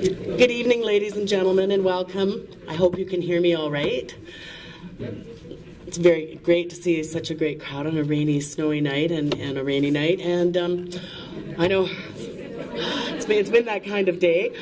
Good evening, ladies and gentlemen, and welcome. I hope you can hear me all right. It's very great to see such a great crowd on a rainy, snowy night and a rainy night. And I know it's been that kind of day.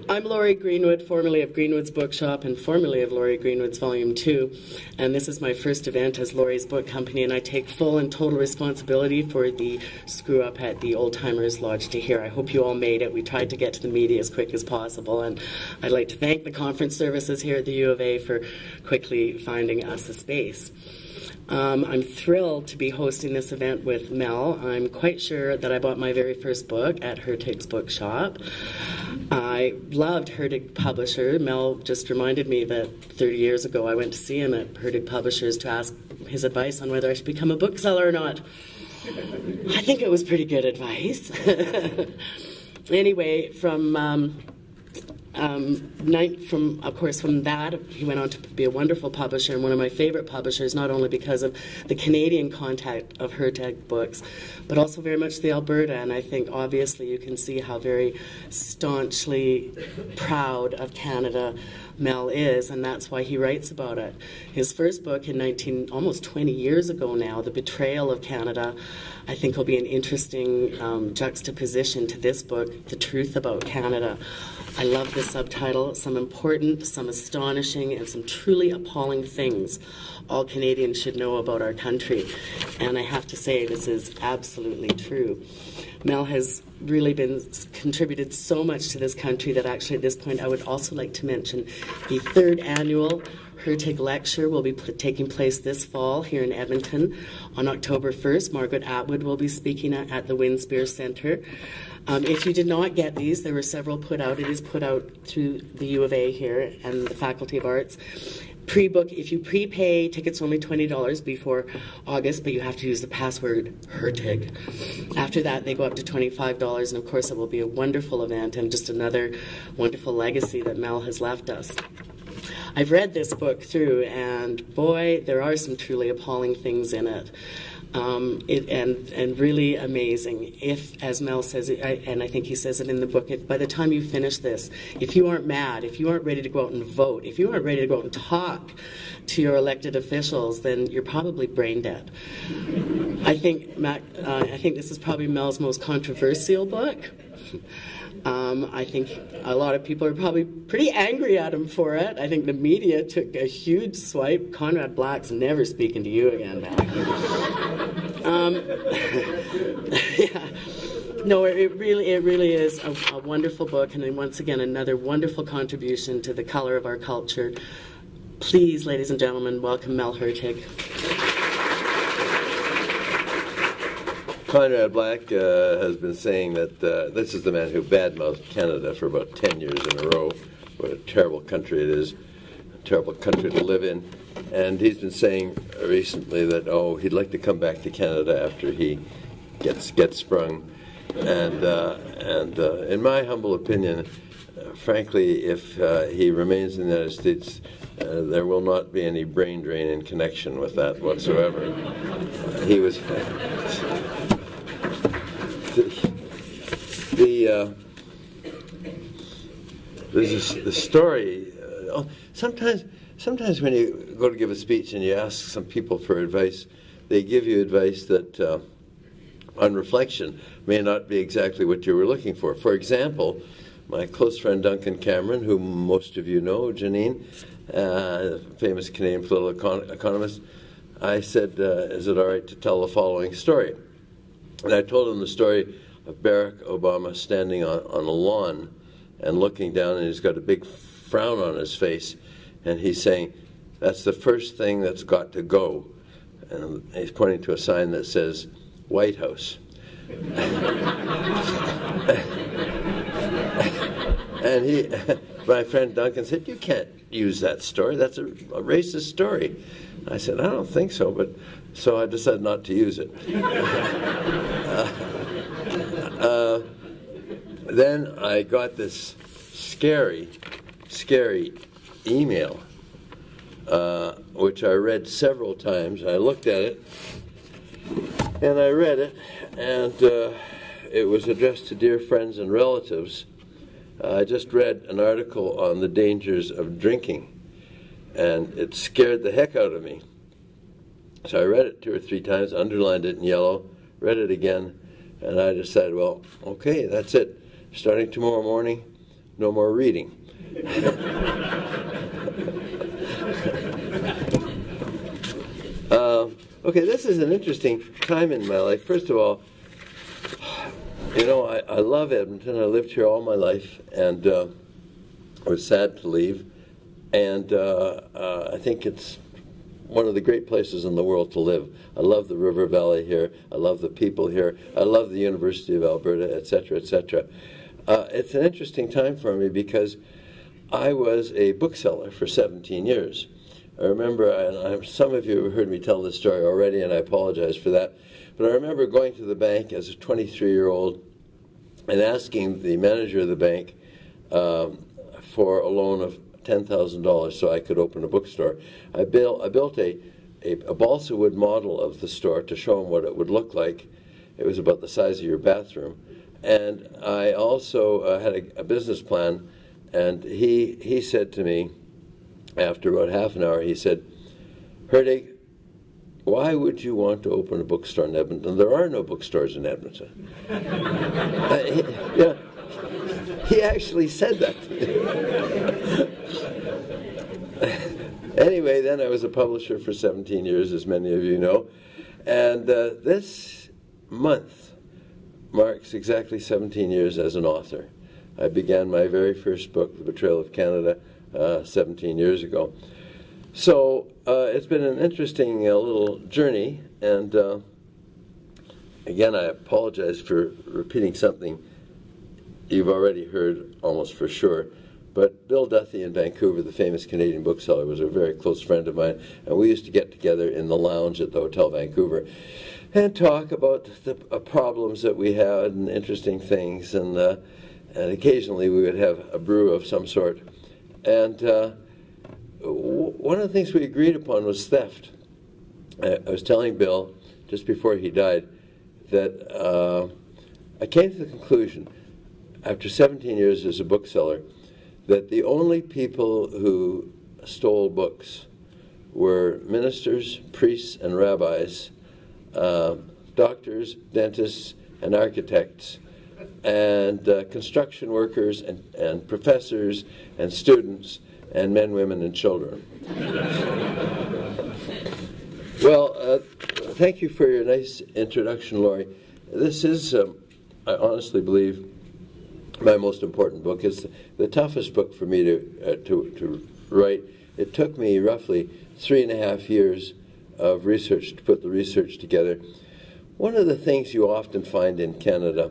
I'm Laurie Greenwood, formerly of Greenwood's Bookshop and formerly of Laurie Greenwood's Volume 2. And this is my first event as Laurie's Book Company, and I take full and total responsibility for the screw-up at the Old Timers Lodge to here. I hope you all made it. We tried to get to the media as quick as possible, and I'd like to thank the conference services here at the U of A for quickly finding us a space. I'm thrilled to be hosting this event with Mel. I'm quite sure that I bought my very first book at Hertig's Bookshop. I loved Hertig Publisher. Mel just reminded me that 30 years ago I went to see him at Hertig Publishers to ask his advice on whether I should become a bookseller or not. I think it was pretty good advice. Anyway, from that, he went on to be a wonderful publisher and one of my favorite publishers, not only because of the Canadian contact of Hertig books, but also very much the Alberta. And I think obviously you can see how very staunchly proud of Canada Mel is, and that's why he writes about it. His first book in almost 20 years ago now, The Betrayal of Canada, I think will be an interesting juxtaposition to this book, The Truth About Canada. I love the subtitle, some important, some astonishing, and some truly appalling things all Canadians should know about our country. And I have to say, this is absolutely true. Mel has really contributed so much to this country that actually at this point I would also like to mention the third annual Hertig Lecture will be taking place this fall here in Edmonton. On October 1st, Margaret Atwood will be speaking at the Winspear Centre. If you did not get these, there were several put out. It is put out through the U of A here and the Faculty of Arts. Pre-book, if you prepay, tickets are only $20 before August, but you have to use the password Hertig. After that, they go up to $25, and of course it will be a wonderful event and just another wonderful legacy that Mel has left us. I've read this book through, and boy, there are some truly appalling things in it. And really amazing. If, as Mel says, and I think he says it in the book, if by the time you finish this, if you aren't mad, if you aren't ready to go out and vote, if you aren't ready to go out and talk to your elected officials, then you're probably brain dead. I think this is probably Mel's most controversial book. I think a lot of people are probably pretty angry at him for it. I think the media took a huge swipe. Conrad Black's never speaking to you again, Mac. Yeah. No, it really is a wonderful book, and then once again another wonderful contribution to the color of our culture. Please, ladies and gentlemen, welcome Mel Hertig. Conrad Black has been saying that this is the man who badmouthed Canada for about 10 years in a row. What a terrible country it is, a terrible country to live in. And he's been saying recently that, oh, he'd like to come back to Canada after he gets sprung. And in my humble opinion, frankly, if he remains in the United States, there will not be any brain drain in connection with that whatsoever. He was... the story. Sometimes when you go to give a speech and you ask some people for advice, they give you advice that, on reflection, may not be exactly what you were looking for. For example, my close friend Duncan Cameron, whom most of you know, Janine, famous Canadian political economist, I said, is it all right to tell the following story? And I told him the story of Barack Obama standing on a lawn and looking down, and he's got a big frown on his face, and he's saying, that's the first thing that's got to go. And he's pointing to a sign that says, White House. And my friend Duncan said, you can't use that story. That's a racist story. I said, I don't think so, but so I decided not to use it. Then I got this scary email, which I read several times. I looked at it, and I read it, and it was addressed to dear friends and relatives, I just read an article on the dangers of drinking, and it scared the heck out of me. So I read it 2 or 3 times, underlined it in yellow, read it again, and I decided, well, okay, that's it. Starting tomorrow morning, no more reading. Okay, this is an interesting time in my life. First of all, you know, I love Edmonton. I lived here all my life, and I was sad to leave. And I think it's one of the great places in the world to live. I love the river valley here. I love the people here. I love the University of Alberta, etc., etc. It's an interesting time for me because I was a bookseller for 17 years. I remember, and some of you have heard me tell this story already, and I apologize for that, but I remember going to the bank as a 23-year-old and asking the manager of the bank for a loan of $10,000 so I could open a bookstore. I built a balsa wood model of the store to show him what it would look like. It was about the size of your bathroom. And I also had a business plan, and he said to me, after about half an hour, he said, "Hertig, why would you want to open a bookstore in Edmonton? There are no bookstores in Edmonton." He actually said that. Anyway, then I was a publisher for 17 years, as many of you know. And this month marks exactly 17 years as an author. I began my very first book, The Betrayal of Canada, 17 years ago. So it's been an interesting little journey, and again, I apologize for repeating something you've already heard almost for sure, but Bill Duthie in Vancouver, the famous Canadian bookseller, was a very close friend of mine, and we used to get together in the lounge at the Hotel Vancouver and talk about the problems that we had and interesting things, and occasionally we would have a brew of some sort. And one of the things we agreed upon was theft. I was telling Bill, just before he died, that I came to the conclusion, after 17 years as a bookseller, that the only people who stole books were ministers, priests, and rabbis, doctors, dentists, and architects, and construction workers, and professors, and students, and men, women, and children. Well, thank you for your nice introduction, Laurie. This is, I honestly believe, my most important book. It's the toughest book for me to write. It took me roughly 3.5 years of research to put the research together. One of the things you often find in Canada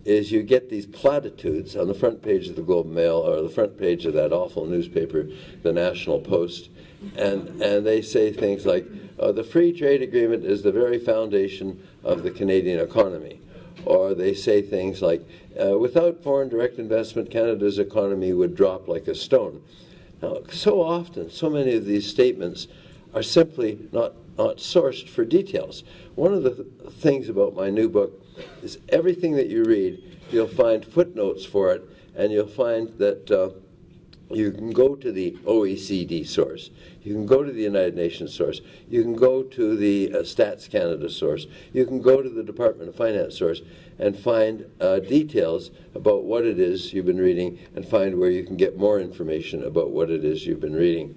is you get these platitudes on the front page of the Globe and Mail or the front page of that awful newspaper, the National Post, and they say things like, the free trade agreement is the very foundation of the Canadian economy. Or they say things like, without foreign direct investment, Canada's economy would drop like a stone. Now, so often, so many of these statements are simply not sourced for details. One of the things about my new book is everything that you read, you'll find footnotes for it, and you'll find that you can go to the OECD source, you can go to the United Nations source, you can go to the Stats Canada source, you can go to the Department of Finance source and find details about what it is you've been reading and find where you can get more information about what it is you've been reading.